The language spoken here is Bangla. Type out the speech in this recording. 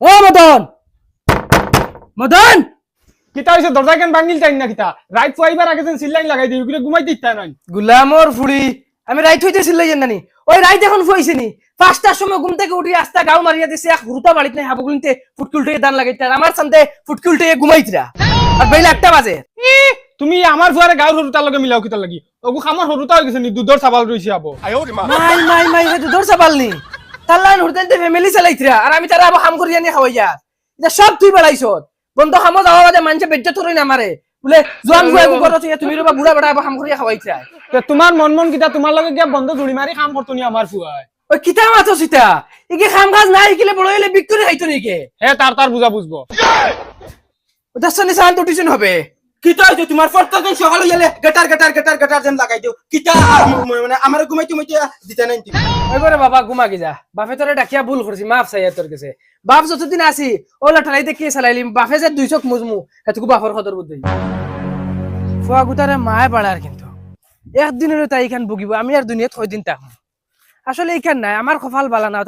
ও মদন মদন কিতা হইছে দরজা কেন ভাঙিল চাই না কিতা রাইট ফুয়াইবার আগে যেন সিলাইন লাগাই দিই ওগুলো ঘুমাইতে ইচ্ছা নাই গুলামর ফুড়ি আমি রাইত হইতে ছিলাই জানি ওই রাইত এখন ফুয়াইছে নি 5টার সময় ঘুম থেকে উঠি আস্তা গাও মারিয়া দিছে এক হুরুতা বাড়িতে নাই হাবগুলিতে ফুটকি উল্টে দান লাগাইতে আর আমার সামনে ফুটকি উল্টে ঘুমাইতরা আর বেলা 1টা বাজে তুমি আমার ফুয়ারে গাঁর হরুতার লগে মিলাও কিতা লাগি ওগু খামার হরুতা হয়ে গেছে নি দুধর চাবাল রইছে আবো মাই মাই মাই হেতু দরজা পালনি তাল্লান হুরতেনতে ফ্যামিলি চালাইতরা আর আমি তারা আবো কাম করি আনি খাওয়াইয়া এটা সব তুই বেড়াইছত বন্ধ খামো যাওয়া বাদে মানুষে বেজ্জত থরই না মারে বলে জোয়ান ফুয়া করো তুমি রবা বুড়া বেড়া আবো কাম করি খাওয়াইতরা তোমার মন মন কিতা তোমার লগে গিয়া বন্ধ জুড়ি মারি কাম করতো নি আমার ফুয়ায় ওই কিতা মাথো সিতা ইকে কাম কাজ নাই ইকিলে বড় হইলে বিক্রি খাইতো নিকে হে তার বুঝা বুঝবো দশনি সান তো টিউশন হবে কিতা হইছে তোমার প্রত্যেকদিন সকালে গেলে গেটার যেন লাগাই দিও কিতা মানে আমার ঘুমাইতে দিতে নাই তুমি ওইবারে বাবা ঘুমা কি যা বাপে তোরে ডাকিয়া ভুল করছি মাফ চাই তোর কাছে বাপ যতদিন আসি ওলা ঠালাইতে কে চালাইলি বাপে যে 2 চোখ মুজমু হেতুকু বাপর খদর বুদ্ধি ফুয়া গুতারে মায় বাড়ার কিন্তু একদিনের তাই এখান ভুগিব আমি আর দুনিয়াত কয়দিন থাকবো আসলে এইখান নাই আমার কপাল বালা না